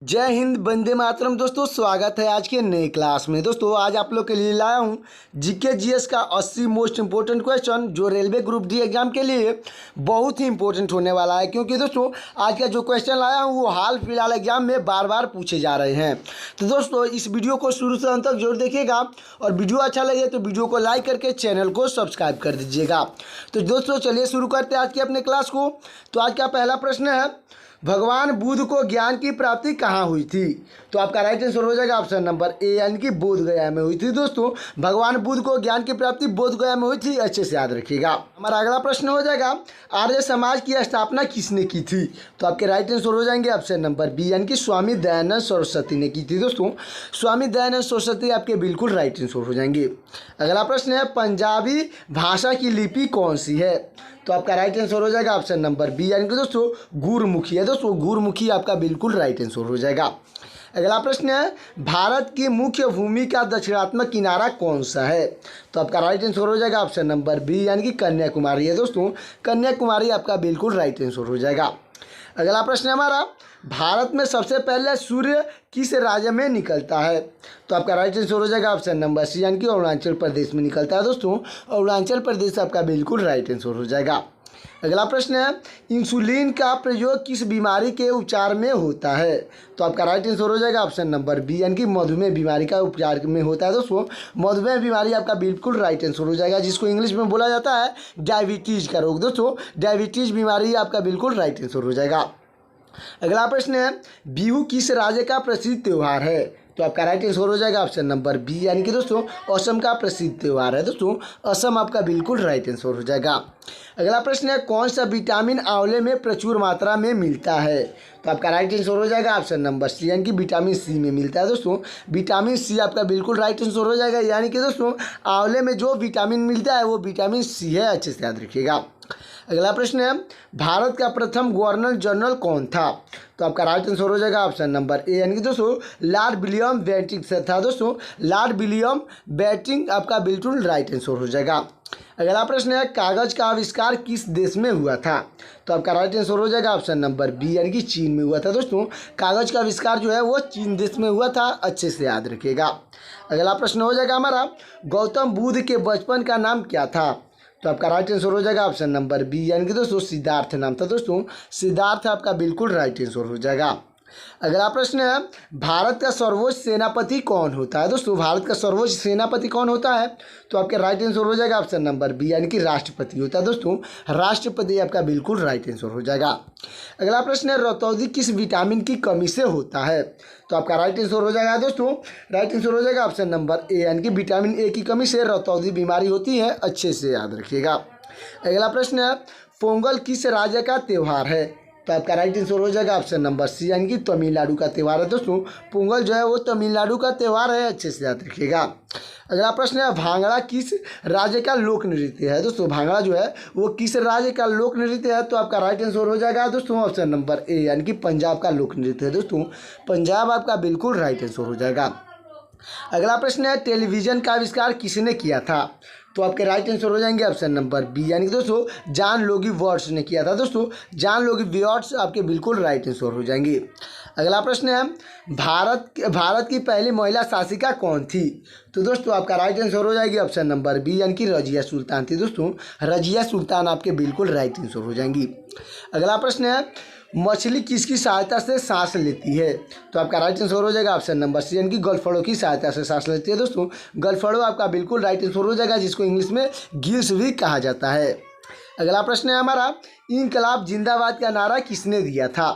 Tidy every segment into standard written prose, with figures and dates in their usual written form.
जय हिंद, वंदे मातरम। दोस्तों स्वागत है आज के नए क्लास में। दोस्तों आज आप लोग के लिए लाया हूँ जीके जीएस का 80 मोस्ट इंपॉर्टेंट क्वेश्चन जो रेलवे ग्रुप डी एग्जाम के लिए बहुत ही इंपॉर्टेंट होने वाला है, क्योंकि दोस्तों आज का जो क्वेश्चन लाया हूँ वो हाल फिलहाल एग्जाम में बार बार पूछे जा रहे हैं। तो दोस्तों इस वीडियो को शुरू से अंत तक जरूर देखिएगा और वीडियो अच्छा लगे तो वीडियो को लाइक करके चैनल को सब्सक्राइब कर दीजिएगा। तो दोस्तों चलिए शुरू करते हैं आज के अपने क्लास को। तो आज का पहला प्रश्न है, भगवान बुद्ध को ज्ञान की प्राप्ति कहाँ हुई थी? तो आपका राइट आंसर हो जाएगा ऑप्शन नंबर ए, यानी कि बोध गया में हुई थी। दोस्तों भगवान बुद्ध को ज्ञान की प्राप्ति बोध गया में हुई थी, अच्छे से याद रखिएगा। हमारा अगला प्रश्न हो जाएगा, आर्य समाज की स्थापना किसने की थी? तो आपके राइट आंसर हो जाएंगे ऑप्शन नंबर बी, यानी कि स्वामी दयानंद सरस्वती ने की थी। दोस्तों स्वामी दयानंद सरस्वती आपके बिल्कुल राइट आंसर हो जाएंगे। अगला प्रश्न है, पंजाबी भाषा की लिपि कौन सी है? तो आपका राइट आंसर हो जाएगा ऑप्शन नंबर बी, यानी कि दोस्तों गुरमुखी है। दोस्तों गुरमुखी आपका बिल्कुल राइट आंसर हो जाएगा। अगला प्रश्न है, भारत की मुख्य भूमि का दक्षिणात्मक किनारा कौन सा है? तो आपका राइट आंसर हो जाएगा ऑप्शन नंबर बी, यानी कि कन्याकुमारी है। दोस्तों कन्याकुमारी आपका बिल्कुल राइट आंसर हो जाएगा। अगला प्रश्न है हमारा, भारत में सबसे पहले सूर्य किस राज्य में निकलता है? तो आपका राइट आंसर हो जाएगा ऑप्शन नंबर सी, यानी कि अरुणाचल प्रदेश में निकलता है। दोस्तों अरुणाचल प्रदेश आपका बिल्कुल राइट आंसर हो जाएगा। अगला प्रश्न है, इंसुलिन का प्रयोग किस बीमारी के उपचार में होता है? तो आपका राइट आंसर हो जाएगा ऑप्शन नंबर बी, यानी कि मधुमेह बीमारी का उपचार में होता है। दोस्तों मधुमेह बीमारी आपका बिल्कुल राइट आंसर हो जाएगा, जिसको इंग्लिश में बोला जाता है डायबिटीज़ का रोग। दोस्तों डायबिटीज़ बीमारी आपका बिल्कुल राइट आंसर हो जाएगा। अगला प्रश्न है, बिहू किस राज्य का प्रसिद्ध त्यौहार है? तो आपका राइट आंसर हो जाएगा ऑप्शन नंबर बी, यानी कि दोस्तों असम का प्रसिद्ध त्यौहार है। दोस्तों असम आपका बिल्कुल राइट आंसर हो जाएगा। अगला प्रश्न है, कौन सा विटामिन आंवले में प्रचुर मात्रा में मिलता है? तो आपका राइट आंसर हो जाएगा ऑप्शन नंबर सी, यानी कि विटामिन सी में मिलता है। दोस्तों विटामिन सी आपका बिल्कुल राइट आंसर हो जाएगा, यानी कि दोस्तों आंवले में जो विटामिन मिलता है वो विटामिन सी है, अच्छे से याद रखिएगा। अगला प्रश्न है, भारत का प्रथम गवर्नर जनरल कौन था? तो आपका राइट आंसर हो जाएगा ऑप्शन नंबर ए, यानी कि दोस्तों लॉर्ड विलियम बेंटिंग से था। दोस्तों लॉर्ड विलियम बेंटिंग आपका बिल्कुल राइट आंसर हो जाएगा। अगला प्रश्न है, कागज का आविष्कार किस देश में हुआ था? तो आपका राइट आंसर हो जाएगा ऑप्शन नंबर बी, यानी कि चीन में हुआ था। दोस्तों कागज का आविष्कार जो है वो चीन देश में हुआ था, अच्छे से याद रखिएगा। अगला प्रश्न हो जाएगा हमारा, गौतम बुद्ध के बचपन का नाम क्या था? तो आपका राइट आंसर हो जाएगा ऑप्शन नंबर बी, यानी कि दोस्तों सिद्धार्थ नाम था। दोस्तों सिद्धार्थ आपका बिल्कुल राइट आंसर हो जाएगा। अगला प्रश्न है, भारत का सर्वोच्च सेनापति कौन होता है? दोस्तों भारत का सर्वोच्च सेनापति कौन होता है? तो आपके राइट आंसर हो जाएगा ऑप्शन नंबर बी, यानी कि राष्ट्रपति होता है। दोस्तों राष्ट्रपति आपका बिल्कुल राइट आंसर हो जाएगा। अगला प्रश्न है, रतौंधी किस विटामिन की कमी से होता है? तो आपका राइट आंसर हो जाएगा दोस्तों राइट आंसर हो जाएगा ऑप्शन नंबर ए, यानी कि विटामिन ए की कमी से रतौंधी बीमारी होती है, अच्छे से याद रखिएगा। अगला प्रश्न है, पोंगल किस राज्य का त्यौहार है? तो आपका राइट आंसर हो जाएगा ऑप्शन नंबर सी, यानी कि तमिलनाडु का त्यौहार है। दोस्तों पोंगल जो है वो तमिलनाडु का त्यौहार है, अच्छे से याद रखिएगा। अगला प्रश्न है, भांगड़ा किस राज्य का लोक नृत्य है? दोस्तों भांगड़ा जो है वो किस राज्य का लोक नृत्य है? तो आपका राइट आंसर हो जाएगा दोस्तों ऑप्शन नंबर ए, यानी कि पंजाब का लोक नृत्य है। दोस्तों पंजाब आपका बिल्कुल राइट आंसर हो जाएगा। अगला प्रश्न है, टेलीविजन का आविष्कार किसने किया था? तो आपके राइट आंसर हो जाएंगे ऑप्शन नंबर बी, यानी कि दोस्तों जॉन लोगी वर्ट्स ने किया था। दोस्तों जॉन लोगी वर्ट्स आपके बिल्कुल राइट आंसर हो जाएंगे। अगला प्रश्न है, भारत की पहली महिला शासिका कौन थी? तो दोस्तों आपका राइट आंसर हो जाएगी ऑप्शन नंबर बी, यानी कि रजिया सुल्तान थी। दोस्तों रजिया सुल्तान आपके बिल्कुल राइट आंसर हो जाएंगी। अगला प्रश्न है, मछली किसकी सहायता से सांस लेती है? तो आपका राइट आंसर हो जाएगा ऑप्शन नंबर सी, यानी कि गलफड़ों की सहायता से सांस लेती है। दोस्तों गलफड़ों आपका बिल्कुल राइट आंसर हो जाएगा, जिसको इंग्लिश में गिल्स भी कहा जाता है। अगला प्रश्न है हमारा, इंकलाब जिंदाबाद का नारा किसने दिया था?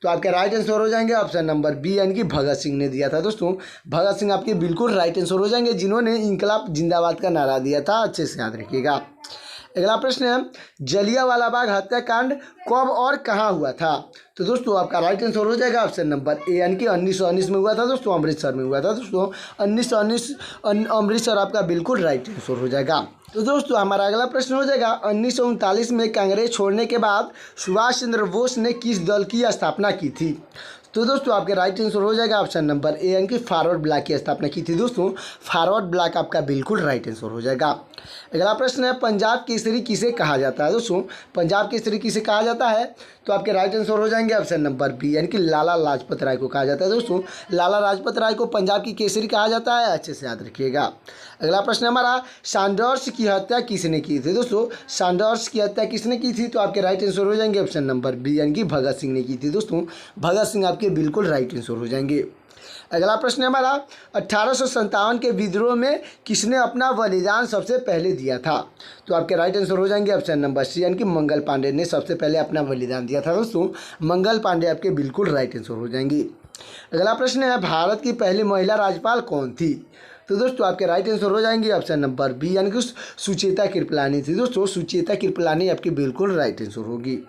तो आपके राइट आंसर हो जाएंगे ऑप्शन नंबर बी, यानी कि भगत सिंह ने दिया था। दोस्तों भगत सिंह आपके बिल्कुल राइट आंसर हो जाएंगे, जिन्होंने इंकलाब जिंदाबाद का नारा दिया था, अच्छे से याद रखिएगा। अगला प्रश्न है, जलियांवाला बाग हत्याकांड कब और कहाँ हुआ था? तो दोस्तों आपका राइट आंसर हो जाएगा ऑप्शन नंबर ए, यानी कि 1919 में हुआ था। दोस्तों अमृतसर में हुआ था। दोस्तों 1919 अमृतसर आपका बिल्कुल राइट आंसर हो जाएगा। तो दोस्तों हमारा अगला प्रश्न हो जाएगा, 1939 में कांग्रेस छोड़ने के बाद सुभाष चंद्र बोस ने किस दल की स्थापना की थी? तो दोस्तों आपके राइट आंसर हो जाएगा ऑप्शन नंबर ए, यानी कि फॉरवर्ड ब्लॉक की स्थापना की थी दोस्तों। फॉरवर्ड ब्लॉक आपका बिल्कुल राइट आंसर हो जाएगा। अगला प्रश्न है पंजाब केसरी किसे कहा जाता है दोस्तों। पंजाब केसरी किसे कहा जाता है, तो आपके राइट आंसर हो जाएंगे ऑप्शन नंबर बी, यानी कि लाला लाजपत राय को कहा जाता है दोस्तों। लाला लाजपत राय को पंजाब की केसरी कहा जाता है, अच्छे से याद रखिएगा। अगला प्रश्न हमारा सैंडर्स की हत्या किसने की थी दोस्तों। सैंडर्स की हत्या किसने की थी, तो आपके राइट आंसर हो जाएंगे ऑप्शन नंबर बी, यानी कि भगत सिंह ने की थी दोस्तों। भगत सिंह आपके बिल्कुल राइट आंसर हो जाएंगे। अगला प्रश्न हमारा 1857 के विद्रोह में किसने अपना बलिदान सबसे पहले दिया था, तो आपके राइट आंसर हो जाएंगे ऑप्शन नंबर सी, यानी कि मंगल पांडे ने सबसे पहले अपना बलिदान दिया था दोस्तों। मंगल पांडे आपके बिल्कुल राइट आंसर हो जाएंगे। अगला प्रश्न है भारत की पहली महिला राज्यपाल कौन थी, तो दोस्तों आपके राइट आंसर हो जाएंगे ऑप्शन नंबर बी, यानी कि सुचेता कृपलानी थी दोस्तों। सुचेता कृपलानी आपकी बिल्कुल राइट आंसर होगी।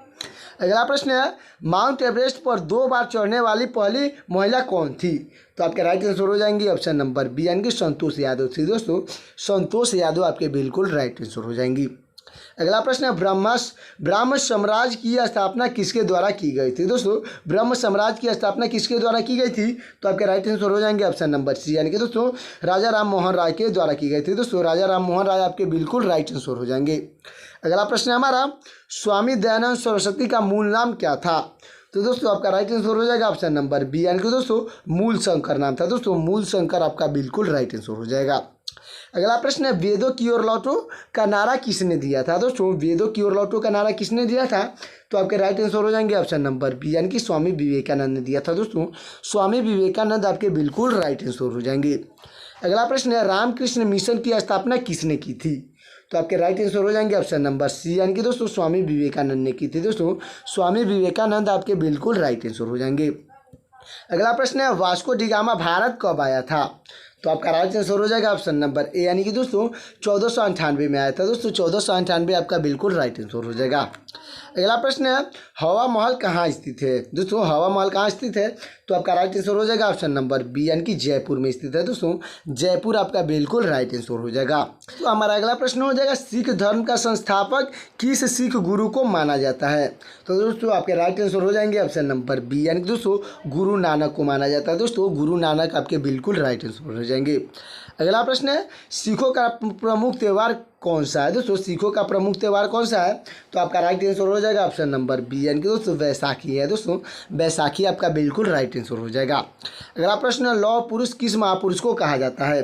अगला प्रश्न है माउंट एवरेस्ट पर 2 बार चढ़ने वाली पहली महिला कौन थी, तो आपके राइट आंसर हो जाएंगे ऑप्शन नंबर बी, यानी कि संतोष यादव थी दोस्तों। संतोष यादव आपके बिल्कुल राइट आंसर हो जाएंगी। अगला प्रश्न है ब्रह्म साम्राज्य की स्थापना किसके द्वारा की गई थी दोस्तों। ब्रह्म साम्राज्य की स्थापना किसके द्वारा की गई थी, तो आपके राइट आंसर हो जाएंगे ऑप्शन नंबर सी, यानी कि दोस्तों राजा राम मोहन राय के द्वारा की गई थी दोस्तों। राजा राम मोहन राय आपके बिल्कुल राइट आंसर हो जाएंगे। अगला प्रश्न है हमारा स्वामी दयानंद सरस्वती का मूल नाम क्या था, तो दोस्तों आपका राइट आंसर हो जाएगा ऑप्शन नंबर बी, यानी कि दोस्तों मूल शंकर नाम था दोस्तों। मूल शंकर आपका बिल्कुल राइट आंसर हो जाएगा। अगला प्रश्न है वेदों की ओर लौटो का नारा किसने दिया था दोस्तों। वेदों की ओर लौटो का नारा किसने दिया था, तो आपके राइट आंसर हो जाएंगे ऑप्शन नंबर बी, यानी कि स्वामी विवेकानंद ने दिया था दोस्तों। स्वामी विवेकानंद आपके बिल्कुल राइट आंसर हो जाएंगे। अगला प्रश्न है रामकृष्ण मिशन की स्थापना किसने की थी, तो आपके राइट आंसर हो जाएंगे ऑप्शन नंबर सी, यानी कि दोस्तों स्वामी विवेकानंद ने की थी दोस्तों। स्वामी विवेकानंद आपके बिल्कुल राइट आंसर हो जाएंगे। अगला प्रश्न है वास्को डी गामा भारत कब आया था, तो आपका राइट आंसर हो जाएगा ऑप्शन नंबर ए, यानी कि दोस्तों 1498 में आया था दोस्तों। 1498 आपका बिल्कुल राइट आंसर हो जाएगा। अगला प्रश्न है हवा महल कहाँ स्थित है दोस्तों। हवा महल कहाँ स्थित है, तो आपका राइट आंसर हो जाएगा ऑप्शन नंबर बी, यानी कि जयपुर में स्थित है दोस्तों। जयपुर आपका बिल्कुल राइट आंसर हो जाएगा। तो हमारा अगला प्रश्न हो जाएगा सिख धर्म का संस्थापक किस सिख गुरु को माना जाता है, तो दोस्तों आपके राइट आंसर हो जाएंगे ऑप्शन नंबर बी, यानी कि दोस्तों गुरु नानक को माना जाता है दोस्तों। गुरु नानक आपके बिल्कुल राइट आंसर हो जाएंगे। अगला प्रश्न है सिखों का प्रमुख त्यौहार कौन सा है दोस्तों। सिखों का प्रमुख त्यौहार कौन सा है, तो आपका राइट आंसर हो जाएगा ऑप्शन नंबर बी, यानी कि दोस्तों वैसाखी है दोस्तों। वैसाखी आपका बिल्कुल राइट आंसर हो जाएगा। अगला प्रश्न है लौह पुरुष किस महापुरुष को कहा जाता है,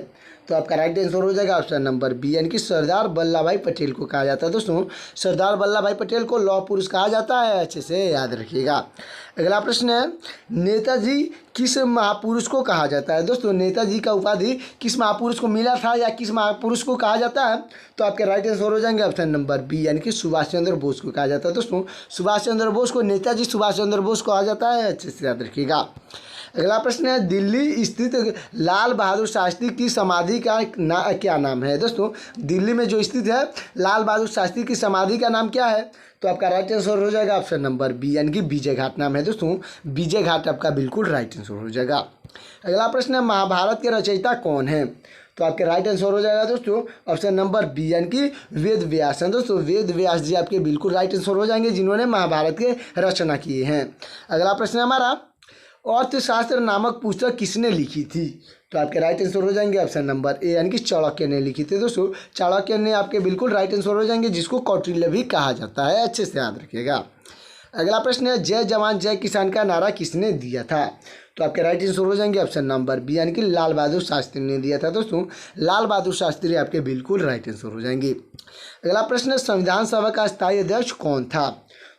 तो आपका राइट आंसर हो जाएगा ऑप्शन नंबर बी, यानी कि सरदार वल्लभ भाई पटेल को कहा जाता है दोस्तों। सरदार वल्लभ भाई पटेल को लौह पुरुष कहा जाता है, अच्छे से याद रखिएगा। अगला प्रश्न है नेताजी किस महापुरुष को कहा जाता है दोस्तों। नेताजी का उपाधि किस महापुरुष को मिला था या किस महापुरुष को कहा जाता है, तो आपके राइट आंसर हो जाएंगे ऑप्शन नंबर बी, यानी कि सुभाष चंद्र बोस को कहा जाता है दोस्तों। सुभाष चंद्र बोस को नेताजी सुभाष चंद्र बोस कहा जाता है, अच्छे से याद रखिएगा। अगला प्रश्न है दिल्ली स्थित लाल बहादुर शास्त्री की समाधि का क्या नाम है दोस्तों। दिल्ली में जो स्थित है लाल बहादुर शास्त्री की समाधि का नाम क्या है, तो आपका राइट आंसर हो जाएगा ऑप्शन नंबर बी, यानी कि विजय घाट नाम है दोस्तों। विजय घाट आपका बिल्कुल राइट आंसर हो जाएगा। अगला प्रश्न है महाभारत के रचयिता कौन है, तो आपके राइट आंसर हो जाएगा दोस्तों ऑप्शन नंबर बी, यानी कि वेद व्यास हैं दोस्तों। वेद व्यास जी आपके बिल्कुल राइट आंसर हो जाएंगे, जिन्होंने महाभारत के रचना किए हैं। अगला प्रश्न है हमारा अर्थशास्त्र नामक पुस्तक किसने लिखी थी, तो आपके राइट आंसर हो जाएंगे ऑप्शन नंबर ए, यानी कि चाणक्य ने लिखी थी दोस्तों। चाणक्य ने आपके बिल्कुल राइट आंसर हो जाएंगे, जिसको कौटिल्य भी कहा जाता है, अच्छे से याद रखिएगा। अगला प्रश्न है जय जवान जय किसान का नारा किसने दिया था, तो आपके राइट आंसर हो जाएंगे ऑप्शन नंबर बी, यानी कि लाल बहादुर शास्त्री ने दिया था दोस्तों। लाल बहादुर शास्त्री आपके बिल्कुल राइट आंसर हो जाएंगे। अगला प्रश्न है संविधान सभा का स्थायी अध्यक्ष कौन था,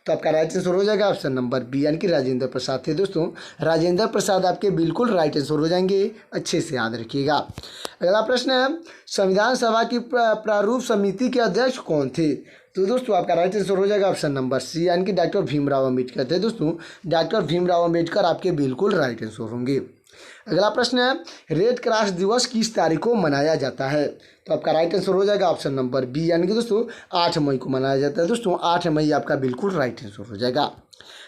तो आपका राइट आंसर हो जाएगा ऑप्शन नंबर बी, यानी कि राजेंद्र प्रसाद थे दोस्तों। राजेंद्र प्रसाद आपके बिल्कुल राइट आंसर हो जाएंगे, अच्छे से याद रखिएगा। अगला प्रश्न है संविधान सभा की प्रारूप समिति के अध्यक्ष कौन थे, तो दोस्तों आपका राइट आंसर हो जाएगा ऑप्शन नंबर सी, यानी कि डॉक्टर भीमराव अम्बेडकर थे दोस्तों। डॉक्टर भीमराव अम्बेडकर आपके बिल्कुल राइट आंसर होंगे। अगला प्रश्न है रेड क्रॉस दिवस किस तारीख को मनाया जाता है, तो आपका राइट आंसर हो जाएगा ऑप्शन नंबर बी, यानी कि दोस्तों 8 मई को मनाया जाता है दोस्तों। 8 मई आपका बिल्कुल राइट आंसर हो जाएगा।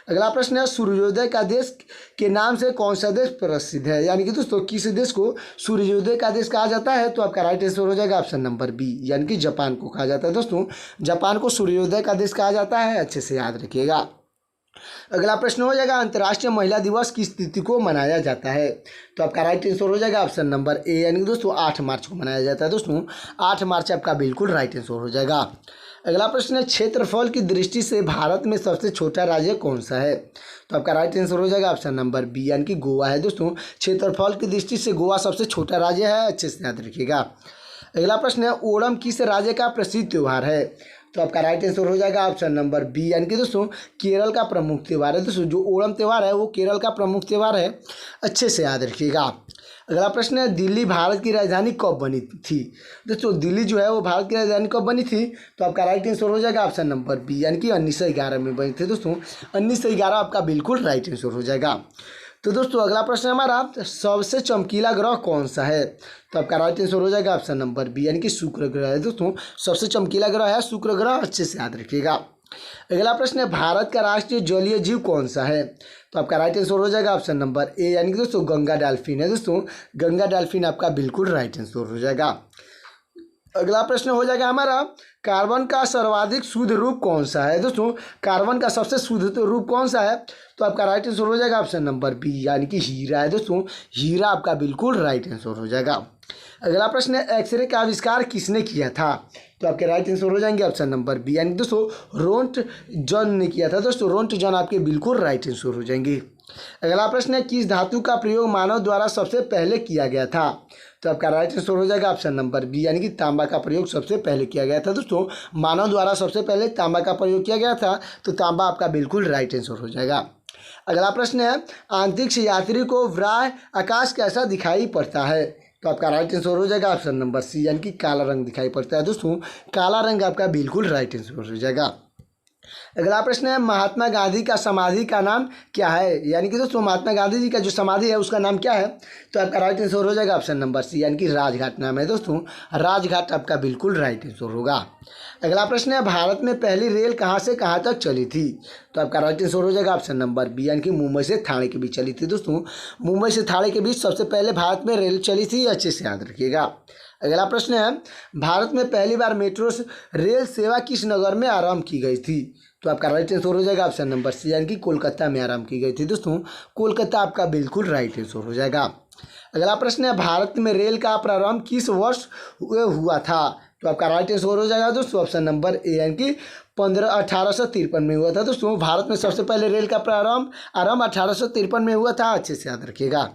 अगला प्रश्न है सूर्योदय का देश के नाम से कौन सा देश प्रसिद्ध है, यानी कि दोस्तों किस देश को सूर्योदय का देश कहा जाता है, तो आपका राइट आंसर हो जाएगा ऑप्शन नंबर बी, यानी कि जापान को कहा जाता है दोस्तों। जापान को सूर्योदय का देश कहा जाता है, अच्छे से याद रखिएगा। अगला प्रश्न हो जाएगा अंतर्राष्ट्रीय महिला दिवस किस तिथि को मनाया जाता है। तो आपका राइट आंसर हो जाएगा ऑप्शन नंबर ए, यानी कि दोस्तों 8 मार्च को मनाया जाता है। दोस्तों 8 मार्च आपका बिल्कुल राइट आंसर हो जाएगा। अगला प्रश्न है क्षेत्रफल की दृष्टि से भारत में सबसे छोटा राज्य कौन सा है। तो आपका राइट आंसर हो जाएगा ऑप्शन नंबर बी, यानी कि गोवा है। दोस्तों क्षेत्रफल की दृष्टि से गोवा सबसे छोटा राज्य है, अच्छे से याद रखिएगा। अगला प्रश्न है ओणम किस राज्य का प्रसिद्ध त्यौहार है। तो आपका राइट आंसर हो जाएगा ऑप्शन नंबर बी, यानी कि दोस्तों केरल का प्रमुख त्यौहार है। दोस्तों जो ओणम त्यौहार है वो केरल का प्रमुख त्यौहार है, अच्छे से याद रखिएगा। अगला प्रश्न है दिल्ली भारत की राजधानी कब बनी थी। दोस्तों दिल्ली जो है वो भारत की राजधानी कब बनी थी। तो आपका राइट आंसर हो जाएगा ऑप्शन नंबर बी, यानी कि 1911 में बनी थी। दोस्तों 1911 आपका बिल्कुल राइट आंसर हो जाएगा। तो दोस्तों अगला प्रश्न हमारा सबसे चमकीला ग्रह कौन सा है। तो आपका राइट आंसर हो जाएगा ऑप्शन नंबर बी, यानी कि शुक्र ग्रह है। दोस्तों सबसे चमकीला ग्रह है शुक्र ग्रह, अच्छे से याद रखिएगा। अगला प्रश्न है भारत का राष्ट्रीय जलीय जीव कौन सा है। तो आपका राइट आंसर हो जाएगा ऑप्शन नंबर ए, यानी कि दोस्तों गंगा डॉल्फिन है। दोस्तों गंगा डॉल्फिन आपका बिल्कुल राइट आंसर हो जाएगा। अगला प्रश्न हो जाएगा हमारा कार्बन का सर्वाधिक शुद्ध रूप कौन सा है। दोस्तों कार्बन का सबसे शुद्ध रूप कौन सा है। तो आपका राइट आंसर हो जाएगा ऑप्शन नंबर बी, यानी कि हीरा है। दोस्तों हीरा आपका बिल्कुल राइट आंसर हो जाएगा। अगला प्रश्न है एक्सरे का आविष्कार किसने किया था। तो आपके राइट आंसर हो जाएंगे ऑप्शन नंबर बी, यानी दोस्तों रोंटजन ने किया था। दोस्तों रोंटजन आपके बिल्कुल राइट आंसर हो जाएंगे। अगला प्रश्न है किस धातु का प्रयोग मानव द्वारा सबसे पहले किया गया था। तो आपका राइट आंसर हो जाएगा ऑप्शन नंबर बी, यानी कि तांबा का प्रयोग सबसे पहले किया गया था। दोस्तों मानव द्वारा सबसे पहले तांबा का प्रयोग किया गया था, तो तांबा आपका बिल्कुल राइट आंसर हो जाएगा। अगला प्रश्न है अंतरिक्ष यात्री को व्राय आकाश कैसा दिखाई पड़ता है। तो आपका राइट आंसर हो जाएगा ऑप्शन नंबर सी, यानी कि काला रंग दिखाई पड़ता है। दोस्तों काला रंग आपका बिल्कुल राइट आंसर हो जाएगा। अगला प्रश्न है महात्मा गांधी का समाधि का नाम क्या है। यानी कि दोस्तों महात्मा गांधी जी का जो समाधि है उसका नाम क्या है। तो आपका राइट आंसर हो जाएगा ऑप्शन नंबर सी, यानी कि राजघाट नाम है। दोस्तों राजघाट आपका बिल्कुल राइट आंसर होगा। अगला प्रश्न है भारत में पहली रेल कहाँ से कहाँ तक चली थी। तो आपका राइट आंसर हो जाएगा ऑप्शन नंबर बी, यानी कि मुंबई से थाने के बीच चली थी। दोस्तों मुंबई से थाने के बीच सबसे पहले भारत में रेल चली थी, अच्छे से याद रखिएगा। अगला प्रश्न है भारत में पहली बार मेट्रो रेल सेवा किस नगर में आरंभ की गई थी। तो आपका राइट आंसर हो जाएगा ऑप्शन नंबर सी, यानी कि कोलकाता में आरंभ की गई थी। दोस्तों कोलकाता आपका बिल्कुल राइट आंसर हो जाएगा। अगला प्रश्न है भारत में रेल का प्रारंभ किस वर्ष हुआ था। तो आपका राइट आंसर हो जाएगा दोस्तों ऑप्शन नंबर ए, यानी कि 1853 में हुआ था। दोस्तों भारत में सबसे पहले रेल का आरंभ 1853 में हुआ था, अच्छे से याद रखिएगा।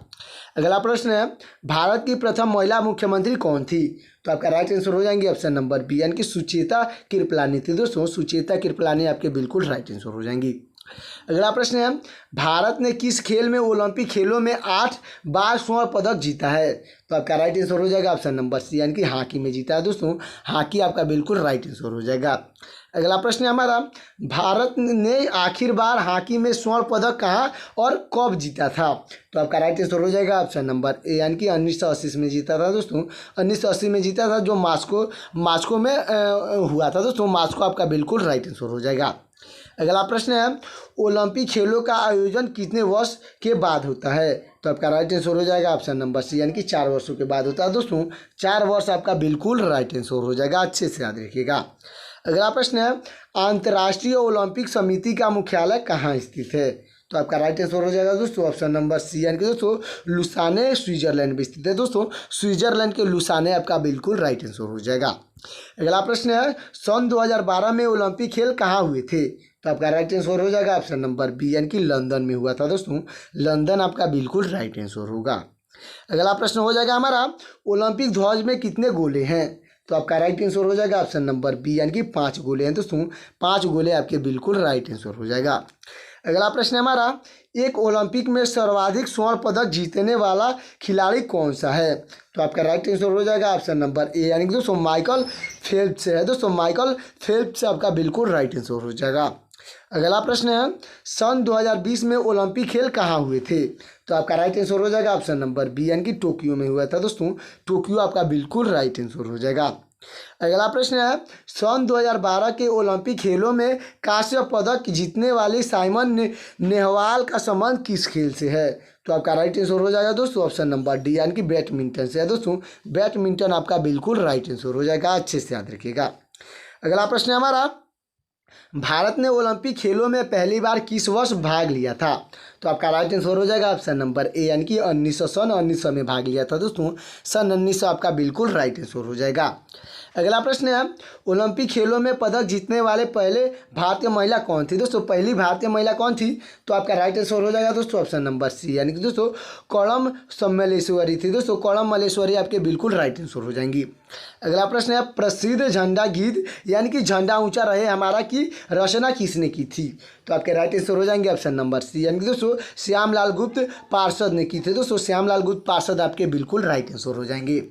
अगला प्रश्न है भारत की प्रथम महिला मुख्यमंत्री कौन थी। तो आपका राइट आंसर हो जाएंगे ऑप्शन नंबर बी, यानी कि सुचेता कृपलानी थी। दोस्तों सुचेता कृपलानी आपके बिल्कुल राइट आंसर हो जाएंगी। अगला प्रश्न है भारत ने किस खेल में ओलंपिक खेलों में 8 बार स्वर्ण पदक जीता है। तो आपका राइट आंसर हो जाएगा ऑप्शन नंबर सी, यानी कि हॉकी में जीता है। दोस्तों हॉकी आपका बिल्कुल राइट आंसर हो जाएगा। अगला प्रश्न है हमारा भारत ने आखिर बार हॉकी में स्वर्ण पदक कहाँ और कब जीता था। तो आपका राइट आंसर हो जाएगा ऑप्शन नंबर ए, यानी कि 1980 में जीता था। दोस्तों 1980 में जीता था, जो मास्को में हुआ था। दोस्तों मास्को आपका बिल्कुल राइट आंसर हो जाएगा। अगला प्रश्न है ओलंपिक खेलों का आयोजन कितने वर्ष के बाद होता है। तो आपका राइट आंसर हो जाएगा ऑप्शन नंबर सी, यानी कि 4 वर्षों के बाद होता है। दोस्तों 4 वर्ष आपका बिल्कुल राइट आंसर हो जाएगा, अच्छे से याद रखिएगा। अगला प्रश्न है अंतर्राष्ट्रीय ओलंपिक समिति का मुख्यालय कहाँ स्थित है। तो आपका राइट आंसर हो जाएगा दोस्तों ऑप्शन नंबर सी, यानी कि दोस्तों लुसाने स्विट्जरलैंड में स्थित है। दोस्तों स्विट्जरलैंड के लुसाने आपका बिल्कुल राइट आंसर हो जाएगा। अगला प्रश्न है सन 2012 में ओलंपिक खेल कहाँ हुए थे। तो आपका राइट आंसर हो जाएगा ऑप्शन नंबर बी, यानी कि लंदन में हुआ था। दोस्तों लंदन आपका बिल्कुल राइट आंसर होगा। अगला प्रश्न हो जाएगा हमारा ओलंपिक ध्वज में कितने गोले हैं। तो आपका राइट आंसर हो जाएगा ऑप्शन नंबर बी, यानी कि 5 गोले हैं। दोस्तों 5 गोले आपके बिल्कुल राइट आंसर हो जाएगा। अगला प्रश्न है हमारा एक ओलंपिक में सर्वाधिक स्वर्ण पदक जीतने वाला खिलाड़ी कौन सा है। तो आपका राइट आंसर हो जाएगा ऑप्शन नंबर ए, यानी कि दोस्तों माइकल फेल्प्स है। दोस्तों माइकल फेल्प्स आपका बिल्कुल राइट आंसर हो जाएगा। अगला प्रश्न है सन 2020 में ओलंपिक खेल कहाँ हुए थे। तो आपका राइट आंसर हो जाएगा ऑप्शन नंबर बी, यानी कि टोक्यो में हुआ था। दोस्तों टोक्यो आपका बिल्कुल राइट आंसर हो जाएगा। अगला प्रश्न है सन 2012 के ओलंपिक खेलों में कांस्य पदक जीतने वाली साइमन नेहवाल का संबंध किस खेल से है। तो आपका राइट आंसर हो जाएगा दोस्तों ऑप्शन नंबर डी, यानी कि बैडमिंटन से है। दोस्तों बैडमिंटन आपका बिल्कुल राइट आंसर हो जाएगा, अच्छे से याद रखिएगा। अगला प्रश्न है हमारा भारत ने ओलंपिक खेलों में पहली बार किस वर्ष भाग लिया था? तो आपका राइट आंसर हो जाएगा ऑप्शन नंबर ए, यानी कि 1900 में भाग लिया था दोस्तों। सन 1900 आपका बिल्कुल राइट आंसर हो जाएगा। अगला प्रश्न है, ओलंपिक खेलों में पदक जीतने वाले पहले भारतीय महिला कौन थी? दोस्तों पहली भारतीय महिला कौन थी? तो आपका राइट आंसर हो जाएगा दोस्तों ऑप्शन नंबर सी, यानी कि दोस्तों कौड़म सम्मेलेश्वरी थी। दोस्तों कौड़म मल्लेश्वरी आपके बिल्कुल राइट आंसर हो जाएंगी। अगला प्रश्न है, प्रसिद्ध झंडा गीत यानी कि झंडा ऊंचा रहे हमारा की रचना किसने की थी? तो आपके राइट आंसर हो जाएंगे ऑप्शन नंबर सी, यानी कि दोस्तों श्यामलाल गुप्त पार्षद ने की थे। दोस्तों श्यामलाल गुप्त पार्षद आपके बिल्कुल राइट आंसर हो जाएंगे।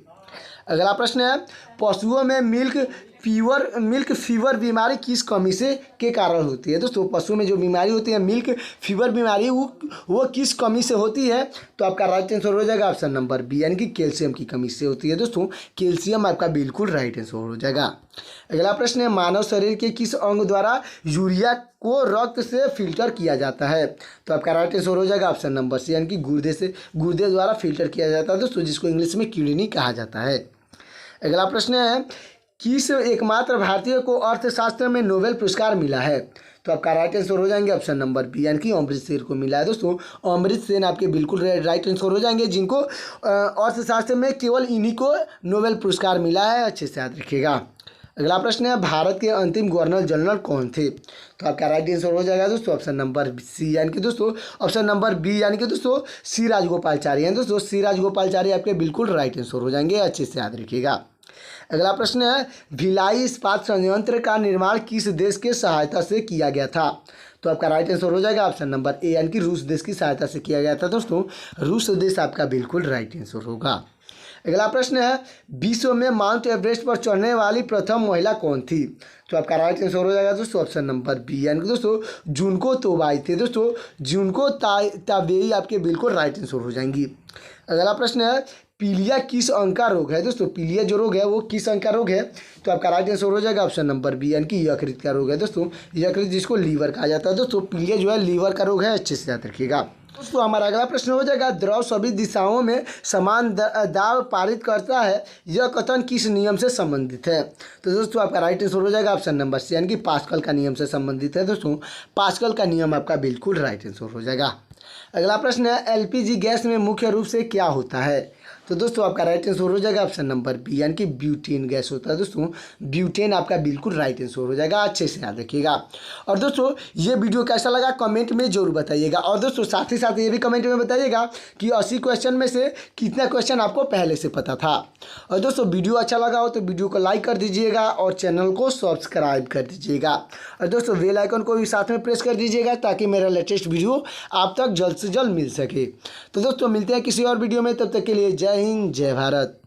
अगला प्रश्न है, पशुओं में मिल्क फीवर बीमारी किस कमी से के कारण होती है? दोस्तों पशुओं में जो बीमारी होती है मिल्क फीवर बीमारी वो किस कमी से होती है? तो आपका राइट आंसर हो जाएगा ऑप्शन नंबर बी, यानी कि कैल्शियम की कमी से होती है। दोस्तों कैल्शियम आपका बिल्कुल राइट आंसर हो जाएगा। अगला प्रश्न है, मानव शरीर के किस अंग द्वारा यूरिया को रक्त से फिल्टर किया जाता है? तो आपका राइट आंसर हो जाएगा ऑप्शन नंबर सी, यानी कि गुर्दे द्वारा फिल्टर किया जाता है दोस्तों, जिसको इंग्लिश में किडनी कहा जाता है। अगला प्रश्न है, किस एकमात्र भारतीय को अर्थशास्त्र में नोबेल पुरस्कार मिला है? तो आपका राइट आंसर हो जाएंगे ऑप्शन नंबर बी, यानी कि अमृत सेन को मिला है। दोस्तों अमृत सेन आपके बिल्कुल राइट आंसर हो जाएंगे, जिनको अर्थशास्त्र में केवल इन्हीं को नोबेल पुरस्कार मिला है। अच्छे से याद रखिएगा। अगला प्रश्न है, भारत के अंतिम गवर्नर जनरल कौन थे? तो आपका राइट आंसर हो जाएगा दोस्तों ऑप्शन नंबर सी, यानी कि दोस्तों ऑप्शन नंबर बी, यानी कि दोस्तों सी राजगोपालचारी हैं। दोस्तों सी राजगोपालचारी आपके बिल्कुल राइट आंसर हो जाएंगे। अच्छे से याद रखिएगा। अगला प्रश्न है, भिलाई इस्पात संयंत्र का निर्माण किस देश के सहायता से किया गया था? तो आपका राइट आंसर हो जाएगा ऑप्शन नंबर ए, यानी कि रूस देश की सहायता से किया गया था। दोस्तों रूस देश आपका बिल्कुल राइट आंसर होगा। अगला प्रश्न है, विश्व में माउंट एवरेस्ट पर चढ़ने वाली प्रथम महिला कौन थी? तो आपका राइट आंसर हो जाएगा दोस्तों ऑप्शन नंबर बी, यानी कि दोस्तों जुनको तोबाई थे। दोस्तों जुनको ताबेई आपके बिल्कुल राइट आंसर हो जाएंगी। अगला प्रश्न है, पीलिया किस अंग का रोग है? दोस्तों पीलिया जो रोग है वो किस अंग का रोग है? तो आपका राइट आंसर हो जाएगा ऑप्शन नंबर बी, यानी कि यकृत का रोग है। दोस्तों यकृत जिसको लीवर कहा जाता है। दोस्तों पीलिया जो है लीवर का रोग है। अच्छे से याद रखिएगा। दोस्तों हमारा अगला प्रश्न हो जाएगा, द्रव सभी दिशाओं में समान दाब पारित करता है, यह कथन किस नियम से संबंधित है? तो दोस्तों आपका राइट आंसर हो जाएगा ऑप्शन नंबर सी, यानी कि पास्कल का नियम से संबंधित है। दोस्तों पास्कल का नियम आपका बिल्कुल राइट आंसर हो जाएगा। अगला प्रश्न है, एलपीजी गैस में मुख्य रूप से क्या होता है? तो दोस्तों आपका राइट आंसर हो जाएगा ऑप्शन नंबर बी, यानी कि ब्यूटेन गैस होता है। दोस्तों ब्यूटेन आपका बिल्कुल राइट आंसर हो जाएगा। अच्छे से याद रखिएगा। और दोस्तों ये वीडियो कैसा लगा कमेंट में जरूर बताइएगा। और दोस्तों साथ ही साथ ये भी कमेंट में बताइएगा कि 80 क्वेश्चन में से कितना क्वेश्चन आपको पहले से पता था। और दोस्तों वीडियो अच्छा लगा हो तो वीडियो को लाइक कर दीजिएगा और चैनल को सब्सक्राइब कर दीजिएगा। और दोस्तों बेल आइकन को भी साथ में प्रेस कर दीजिएगा ताकि मेरा लेटेस्ट वीडियो आप तक जल्द से जल्द मिल सके। तो दोस्तों मिलते हैं किसी और वीडियो में, तब तक के लिए जय हिंद जय भारत।